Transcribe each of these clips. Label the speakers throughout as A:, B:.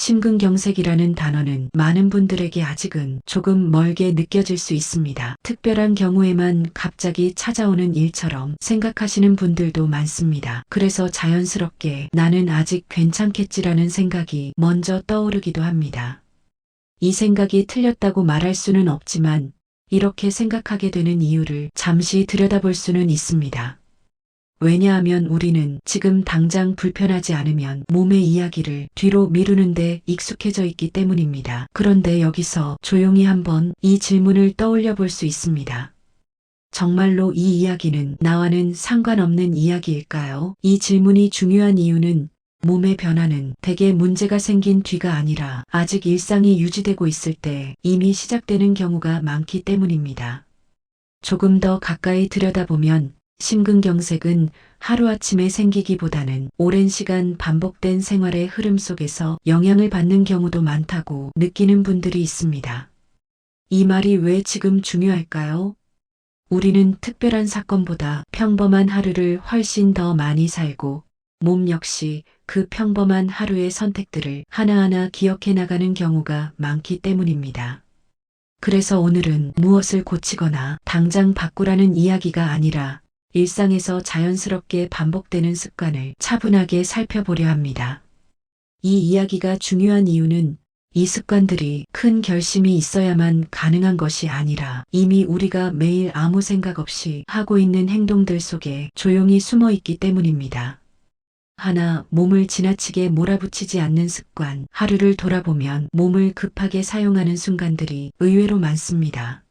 A: 심근경색이라는 단어는 많은 분들에게 아직은 조금 멀게 느껴질 수 있습니다. 특별한 경우에만 갑자기 찾아오는 일처럼 생각하시는 분들도 많습니다. 그래서 자연스럽게 나는 아직 괜찮겠지라는 생각이 먼저 떠오르기도 합니다. 이 생각이 틀렸다고 말할 수는 없지만 이렇게 생각하게 되는 이유를 잠시 들여다볼 수는 있습니다. 왜냐하면 우리는 지금 당장 불편하지 않으면 몸의 이야기를 뒤로 미루는데 익숙해져 있기 때문입니다. 그런데 여기서 조용히 한번 이 질문을 떠올려 볼 수 있습니다. 정말로 이 이야기는 나와는 상관없는 이야기일까요? 이 질문이 중요한 이유는 몸의 변화는 대개 문제가 생긴 뒤가 아니라 아직 일상이 유지되고 있을 때 이미 시작되는 경우가 많기 때문입니다. 조금 더 가까이 들여다보면 심근경색은 하루아침에 생기기보다는 오랜 시간 반복된 생활의 흐름 속에서 영향을 받는 경우도 많다고 느끼는 분들이 있습니다. 이 말이 왜 지금 중요할까요? 우리는 특별한 사건보다 평범한 하루를 훨씬 더 많이 살고 몸 역시 그 평범한 하루의 선택들을 하나하나 기억해 나가는 경우가 많기 때문입니다. 그래서 오늘은 무엇을 고치거나 당장 바꾸라는 이야기가 아니라 일상에서 자연스럽게 반복되는 습관을 차분하게 살펴보려 합니다. 이 이야기가 중요한 이유는 이 습관들이 큰 결심이 있어야만 가능한 것이 아니라 이미 우리가 매일 아무 생각 없이 하고 있는 행동들 속에 조용히 숨어 있기 때문입니다. 하나, 몸을 지나치게 몰아붙이지 않는 습관. 하루를 돌아보면 몸을 급하게 사용하는 순간들이 의외로 많습니다.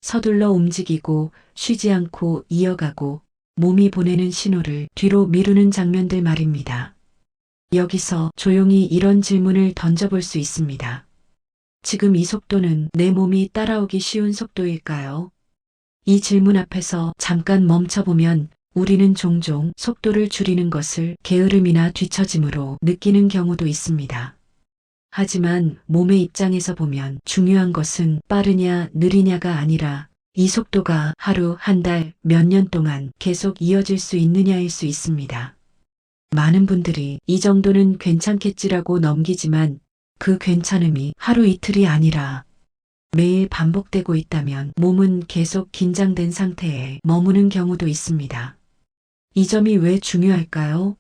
A: 서둘러 움직이고 쉬지 않고 이어가고 몸이 보내는 신호를 뒤로 미루는 장면들 말입니다. 여기서 조용히 이런 질문을 던져볼 수 있습니다. 지금 이 속도는 내 몸이 따라오기 쉬운 속도일까요? 이 질문 앞에서 잠깐 멈춰보면 우리는 종종 속도를 줄이는 것을 게으름이나 뒤처짐으로 느끼는 경우도 있습니다. 하지만 몸의 입장에서 보면 중요한 것은 빠르냐 느리냐가 아니라 이 속도가 하루, 한 달, 몇 년 동안 계속 이어질 수 있느냐일 수 있습니다. 많은 분들이 이 정도는 괜찮겠지라고 넘기지만 그 괜찮음이 하루 이틀이 아니라 매일 반복되고 있다면 몸은 계속 긴장된 상태에 머무는 경우도 있습니다. 이 점이 왜 중요할까요?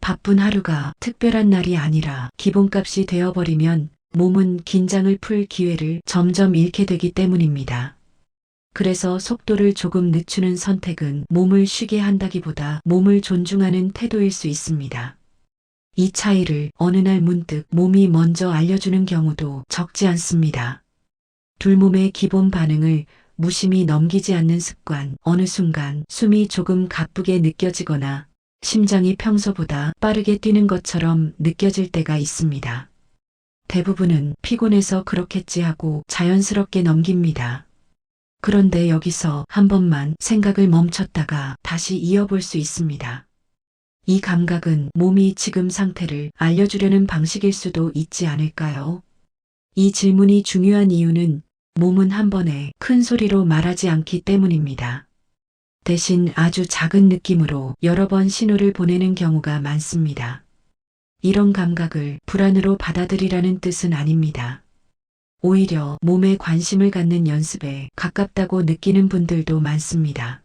A: 바쁜 하루가 특별한 날이 아니라 기본값이 되어버리면 몸은 긴장을 풀 기회를 점점 잃게 되기 때문입니다. 그래서 속도를 조금 늦추는 선택은 몸을 쉬게 한다기보다 몸을 존중하는 태도일 수 있습니다. 이 차이를 어느 날 문득 몸이 먼저 알려주는 경우도 적지 않습니다. 둘 몸의 기본 반응을 무심히 넘기지 않는 습관. 어느 순간 숨이 조금 가쁘게 느껴지거나 심장이 평소보다 빠르게 뛰는 것처럼 느껴질 때가 있습니다. 대부분은 피곤해서 그렇겠지 하고 자연스럽게 넘깁니다. 그런데 여기서 한 번만 생각을 멈췄다가 다시 이어볼 수 있습니다. 이 감각은 몸이 지금 상태를 알려주려는 방식일 수도 있지 않을까요? 이 질문이 중요한 이유는 몸은 한 번에 큰 소리로 말하지 않기 때문입니다. 대신 아주 작은 느낌으로 여러 번 신호를 보내는 경우가 많습니다. 이런 감각을 불안으로 받아들이라는 뜻은 아닙니다. 오히려 몸에 관심을 갖는 연습에 가깝다고 느끼는 분들도 많습니다.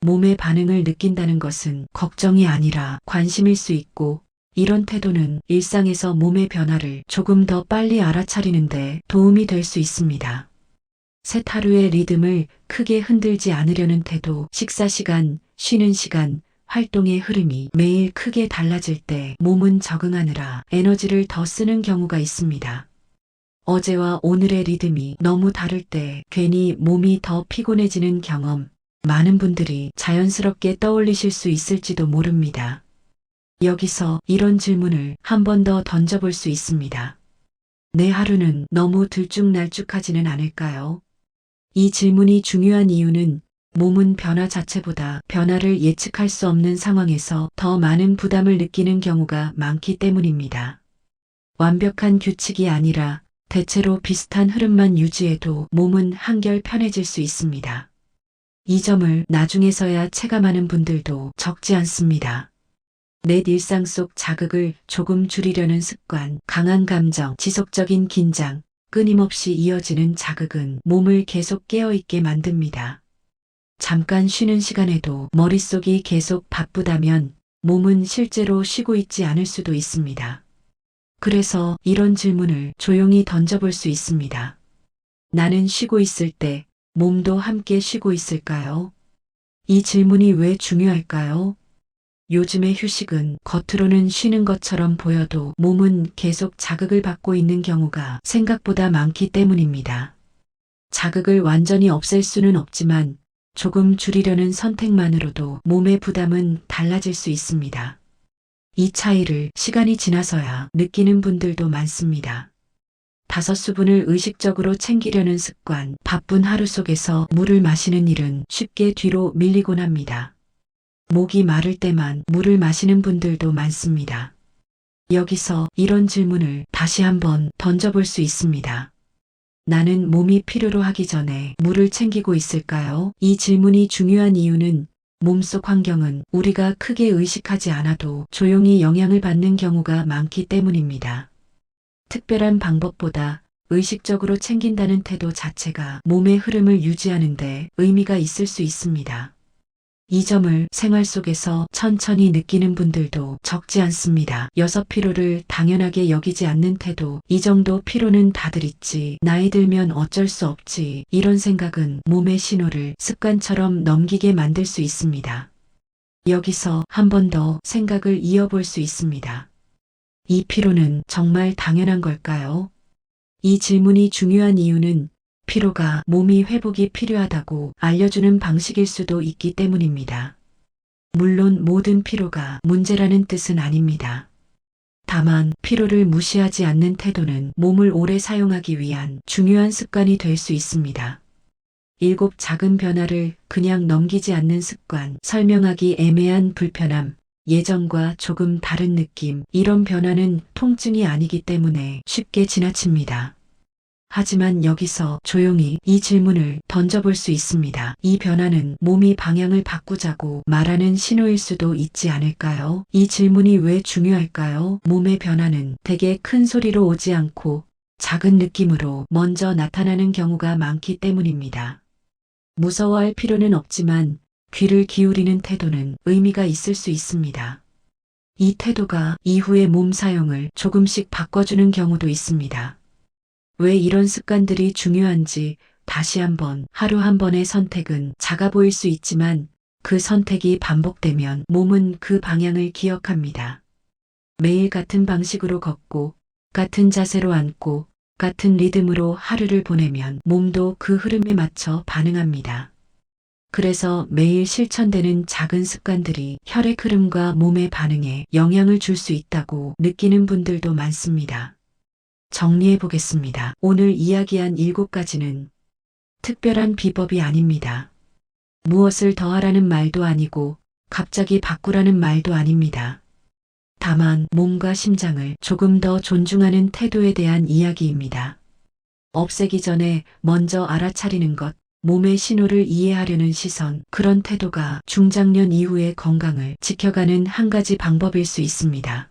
A: 몸의 반응을 느낀다는 것은 걱정이 아니라 관심일 수 있고 이런 태도는 일상에서 몸의 변화를 조금 더 빨리 알아차리는데 도움이 될 수 있습니다. 셋, 하루의 리듬을 크게 흔들지 않으려는 태도. 식사 시간, 쉬는 시간, 활동의 흐름이 매일 크게 달라질 때 몸은 적응하느라 에너지를 더 쓰는 경우가 있습니다. 어제와 오늘의 리듬이 너무 다를 때 괜히 몸이 더 피곤해지는 경험. 많은 분들이 자연스럽게 떠올리실 수 있을지도 모릅니다. 여기서 이런 질문을 한 번 더 던져볼 수 있습니다. 내 하루는 너무 들쭉날쭉하지는 않을까요? 이 질문이 중요한 이유는 몸은 변화 자체보다 변화를 예측할 수 없는 상황에서 더 많은 부담을 느끼는 경우가 많기 때문입니다. 완벽한 규칙이 아니라 대체로 비슷한 흐름만 유지해도 몸은 한결 편해질 수 있습니다. 이 점을 나중에서야 체감하는 분들도 적지 않습니다. 내 일상 속 자극을 조금 줄이려는 습관, 강한 감정, 지속적인 긴장, 끊임없이 이어지는 자극은 몸을 계속 깨어있게 만듭니다. 잠깐 쉬는 시간에도 머릿속이 계속 바쁘다면 몸은 실제로 쉬고 있지 않을 수도 있습니다. 그래서 이런 질문을 조용히 던져볼 수 있습니다. 나는 쉬고 있을 때 몸도 함께 쉬고 있을까요? 이 질문이 왜 중요할까요? 요즘의 휴식은 겉으로는 쉬는 것처럼 보여도 몸은 계속 자극을 받고 있는 경우가 생각보다 많기 때문입니다. 자극을 완전히 없앨 수는 없지만 조금 줄이려는 선택만으로도 몸의 부담은 달라질 수 있습니다. 이 차이를 시간이 지나서야 느끼는 분들도 많습니다. 5수분을 의식적으로 챙기려는 습관, 바쁜 하루 속에서 물을 마시는 일은 쉽게 뒤로 밀리곤 합니다. 목이 마를 때만 물을 마시는 분들도 많습니다. 여기서 이런 질문을 다시 한번 던져볼 수 있습니다. 나는 몸이 필요로 하기 전에 물을 챙기고 있을까요? 이 질문이 중요한 이유는 몸속 환경은 우리가 크게 의식하지 않아도 조용히 영향을 받는 경우가 많기 때문입니다. 특별한 방법보다 의식적으로 챙긴다는 태도 자체가 몸의 흐름을 유지하는 데 의미가 있을 수 있습니다. 이 점을 생활 속에서 천천히 느끼는 분들도 적지 않습니다. 피로를 당연하게 여기지 않는 태도, 이 정도 피로는 다들 있지, 나이 들면 어쩔 수 없지, 이런 생각은 몸의 신호를 습관처럼 넘기게 만들 수 있습니다. 여기서 한 번 더 생각을 이어볼 수 있습니다. 이 피로는 정말 당연한 걸까요? 이 질문이 중요한 이유는 피로가 몸이 회복이 필요하다고 알려주는 방식일 수도 있기 때문입니다. 물론 모든 피로가 문제라는 뜻은 아닙니다. 다만 피로를 무시하지 않는 태도는 몸을 오래 사용하기 위한 중요한 습관이 될 수 있습니다. 7 작은 변화를 그냥 넘기지 않는 습관, 설명하기 애매한 불편함, 예전과 조금 다른 느낌, 이런 변화는 통증이 아니기 때문에 쉽게 지나칩니다. 하지만 여기서 조용히 이 질문을 던져볼 수 있습니다. 이 변화는 몸이 방향을 바꾸자고 말하는 신호일 수도 있지 않을까요? 이 질문이 왜 중요할까요? 몸의 변화는 대개 큰 소리로 오지 않고 작은 느낌으로 먼저 나타나는 경우가 많기 때문입니다. 무서워할 필요는 없지만 귀를 기울이는 태도는 의미가 있을 수 있습니다. 이 태도가 이후의 몸 사용을 조금씩 바꿔주는 경우도 있습니다. 왜 이런 습관들이 중요한지 다시 한번, 하루 한 번의 선택은 작아 보일 수 있지만 그 선택이 반복되면 몸은 그 방향을 기억합니다. 매일 같은 방식으로 걷고 같은 자세로 앉고 같은 리듬으로 하루를 보내면 몸도 그 흐름에 맞춰 반응합니다. 그래서 매일 실천되는 작은 습관들이 혈액 흐름과 몸의 반응에 영향을 줄 수 있다고 느끼는 분들도 많습니다. 정리해 보겠습니다. 오늘 이야기한 7가지는 특별한 비법이 아닙니다. 무엇을 더하라는 말도 아니고 갑자기 바꾸라는 말도 아닙니다. 다만 몸과 심장을 조금 더 존중하는 태도에 대한 이야기입니다. 없애기 전에 먼저 알아차리는 것, 몸의 신호를 이해하려는 시선, 그런 태도가 중장년 이후의 건강을 지켜가는 한 가지 방법일 수 있습니다.